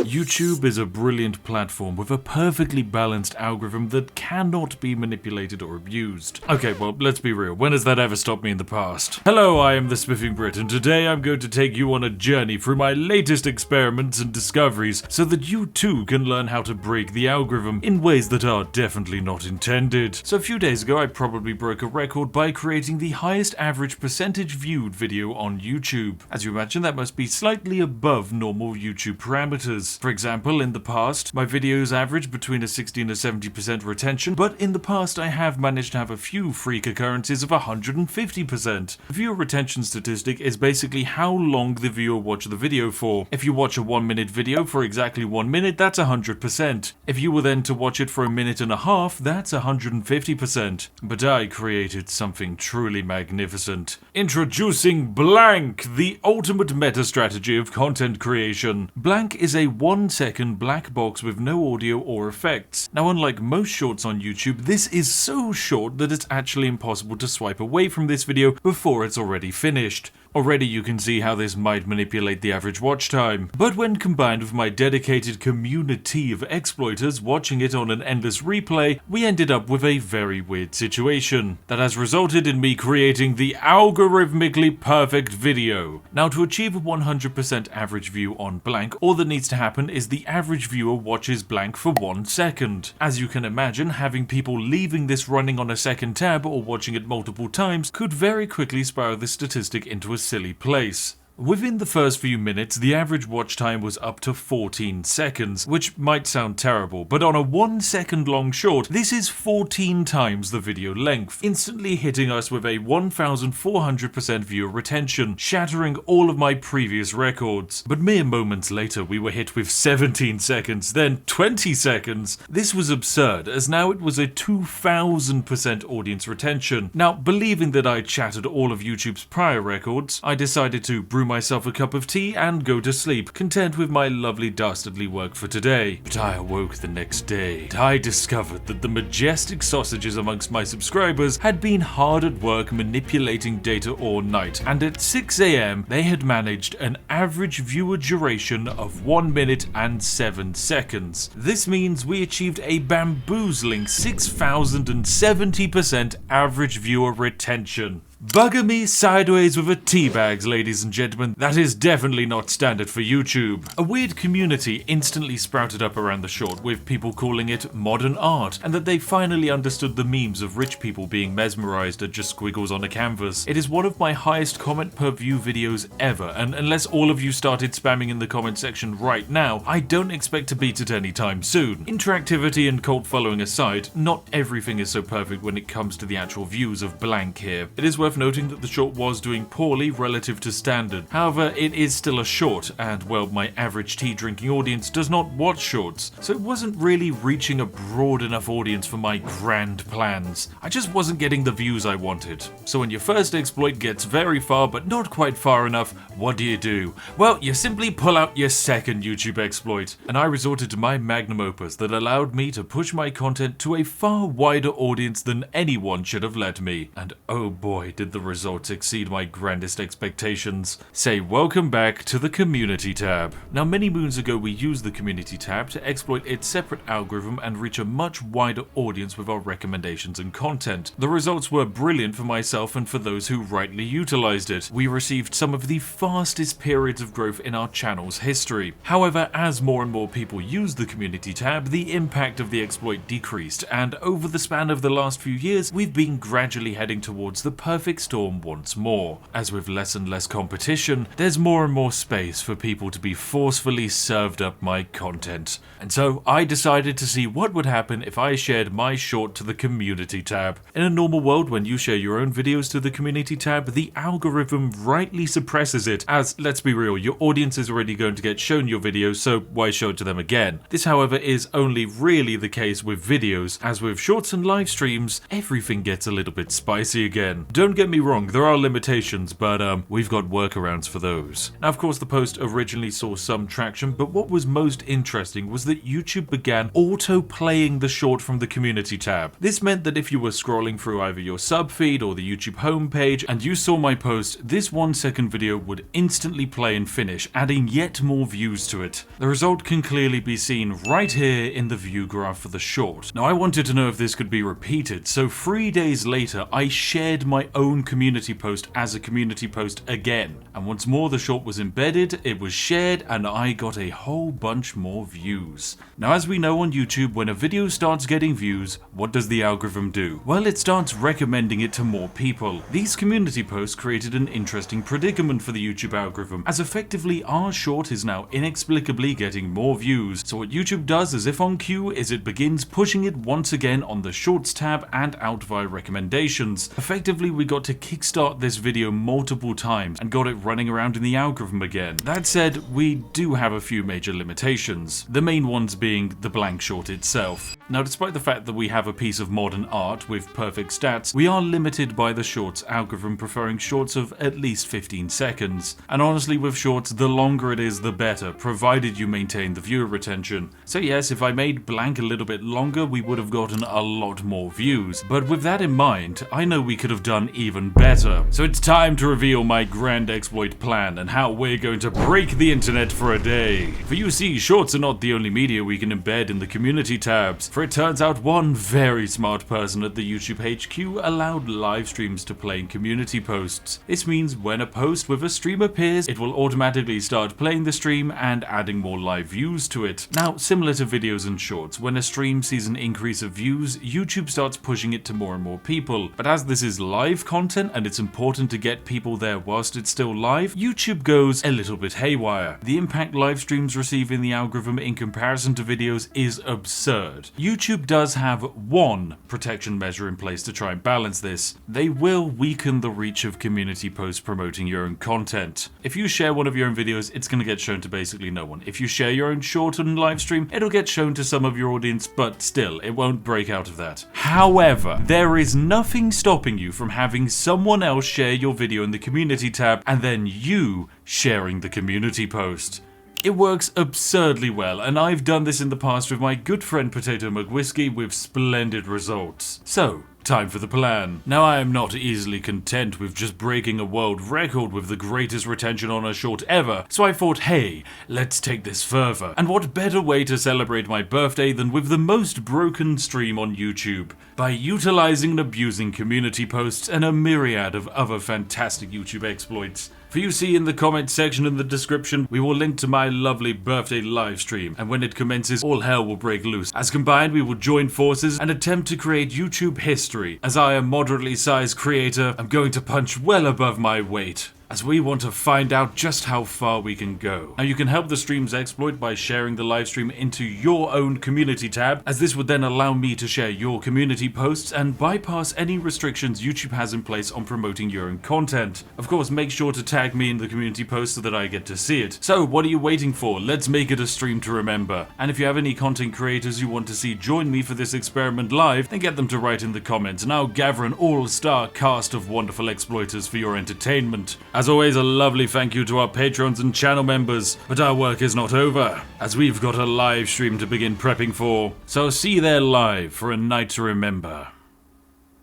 YouTube is a brilliant platform with a perfectly balanced algorithm that cannot be manipulated or abused. Okay, well, let's be real. When has that ever stopped me in the past? Hello, I am the Spiffing Brit, and today I'm going to take you on a journey through my latest experiments and discoveries so that you too can learn how to break the algorithm in ways that are definitely not intended. So a few days ago, I probably broke a record by creating the highest average percentage viewed video on YouTube. As you imagine, that must be slightly above normal YouTube parameters. For example, in the past, my videos average between a 60 and a 70% retention, but in the past I have managed to have a few freak occurrences of 150%. The viewer retention statistic is basically how long the viewer watched the video for. If you watch a 1-minute video for exactly 1 minute, that's 100%. If you were then to watch it for a minute and a half, that's 150%. But I created something truly magnificent. Introducing Blank, the ultimate meta strategy of content creation. Blank is a 1-second black box with no audio or effects. Now, unlike most shorts on YouTube, this is so short that it's actually impossible to swipe away from this video before it's already finished. Already you can see how this might manipulate the average watch time, but when combined with my dedicated community of exploiters watching it on an endless replay, we ended up with a very weird situation that has resulted in me creating the algorithmically perfect video. Now, to achieve a 100% average view on Blank, all that needs to happen is the average viewer watches Blank for 1 second. As you can imagine, having people leaving this running on a second tab or watching it multiple times could very quickly spiral the statistic into a silly place. Within the first few minutes, the average watch time was up to 14 seconds, which might sound terrible, but on a 1 second long short, this is 14 times the video length, instantly hitting us with a 1,400% viewer retention, shattering all of my previous records. But mere moments later, we were hit with 17 seconds, then 20 seconds. This was absurd, as now it was a 2,000% audience retention. Now, believing that I'd shattered all of YouTube's prior records, I decided to brew myself a cup of tea and go to sleep, content with my lovely dastardly work for today. But I awoke the next day, and I discovered that the majestic sausages amongst my subscribers had been hard at work manipulating data all night, and at 6 AM they had managed an average viewer duration of 1 minute and 7 seconds. This means we achieved a bamboozling 6,070% average viewer retention. Bugger me sideways with a tea bags, ladies and gentlemen. That is definitely not standard for YouTube. A weird community instantly sprouted up around the short, with people calling it modern art, and that they finally understood the memes of rich people being mesmerized at just squiggles on a canvas. It is one of my highest comment per view videos ever, and unless all of you started spamming in the comment section right now, I don't expect to beat it anytime soon. Interactivity and cult following aside, not everything is so perfect when it comes to the actual views of Blank here. It is worth noting that the short was doing poorly relative to standard. However, it is still a short, and well, my average tea drinking audience does not watch shorts, so it wasn't really reaching a broad enough audience for my grand plans. I just wasn't getting the views I wanted. So when your first exploit gets very far but not quite far enough, what do? Well, you simply pull out your second YouTube exploit, and I resorted to my magnum opus that allowed me to push my content to a far wider audience than anyone should have let me. And oh boy, did the results exceed my grandest expectations. Say welcome back to the community tab. Now, many moons ago we used the community tab to exploit its separate algorithm and reach a much wider audience with our recommendations and content. The results were brilliant for myself and for those who rightly utilized it. We received some of the fastest periods of growth in our channel's history. However, as more and more people used the community tab, the impact of the exploit decreased, and over the span of the last few years, we've been gradually heading towards the perfect storm once more. As with less and less competition, there's more and more space for people to be forcefully served up my content. And so I decided to see what would happen if I shared my short to the community tab. In a normal world, when you share your own videos to the community tab, the algorithm rightly suppresses it, as, let's be real, your audience is already going to get shown your videos, so why show it to them again? This, however, is only really the case with videos. As with shorts and live streams, everything gets a little bit spicy again. Don't get me wrong, there are limitations, but we've got workarounds for those. Now, of course, the post originally saw some traction, but what was most interesting was that YouTube began auto-playing the short from the community tab. This meant that if you were scrolling through either your sub feed or the YouTube homepage and you saw my post, this 1-second video would instantly play and finish, adding yet more views to it. The result can clearly be seen right here in the view graph for the short. Now, I wanted to know if this could be repeated, so 3 days later I shared my own community post as a community post again, and once more the short was embedded, it was shared, and I got a whole bunch more views. Now, as we know on YouTube, when a video starts getting views, what does the algorithm do? Well, it starts recommending it to more people. These community posts created an interesting predicament for the YouTube algorithm, as effectively our short is now inexplicably getting more views. So what YouTube does, as if on cue, is it begins pushing it once again on the Shorts tab and out via recommendations. Effectively, we got to kickstart this video multiple times and got it running around in the algorithm again. That said, we do have a few major limitations, the main ones being the blank short itself. Now, despite the fact that we have a piece of modern art with perfect stats, we are limited by the Shorts algorithm preferring shorts of at least 15 seconds. And honestly, with shorts, the longer it is, the better, provided you maintain the viewer retention. So yes, if I made blank a little bit longer, we would have gotten a lot more views. But with that in mind, I know we could have done even better. So it's time to reveal my grand exploit plan and how we're going to break the internet for a day. For you see, shorts are not the only media we can embed in the community tabs. For it turns out one very smart person at the YouTube HQ allowed live streams to play in community posts. This means when a post with a stream appears, it will automatically start playing the stream and adding more live views to it. Now, similar to videos and shorts, when a stream sees an increase of views, YouTube starts pushing it to more and more people. But as this is live content and it's important to get people there whilst it's still live, YouTube goes a little bit haywire. The impact live streams receive in the algorithm in comparison to videos is absurd. YouTube does have one protection measure in place to try and balance this. They will weaken the reach of community posts promoting your own content. If you share one of your own videos, it's going to get shown to basically no one. If you share your own short on live stream, it'll get shown to some of your audience, but still, it won't break out of that. However, there is nothing stopping you from having someone else share your video in the community tab and then you sharing the community post. It works absurdly well, and I've done this in the past with my good friend Potato McWhiskey with splendid results. So, time for the plan. Now, I am not easily content with just breaking a world record with the greatest retention on a short ever, so I thought, hey, let's take this further. And what better way to celebrate my birthday than with the most broken stream on YouTube, by utilizing and abusing community posts and a myriad of other fantastic YouTube exploits. For you see in the comment section in the description, we will link to my lovely birthday live stream, and when it commences, all hell will break loose. As combined, we will join forces and attempt to create YouTube history. As I am moderately sized creator, I'm going to punch well above my weight, as we want to find out just how far we can go. Now, you can help the stream's exploit by sharing the live stream into your own community tab, as this would then allow me to share your community posts and bypass any restrictions YouTube has in place on promoting your own content. Of course, make sure to tag me in the community post so that I get to see it. So what are you waiting for? Let's make it a stream to remember. And if you have any content creators you want to see join me for this experiment live, then get them to write in the comments, and I'll gather an all-star cast of wonderful exploiters for your entertainment. As always, a lovely thank you to our patrons and channel members, but our work is not over, as we've got a live stream to begin prepping for. So see you there live for a night to remember.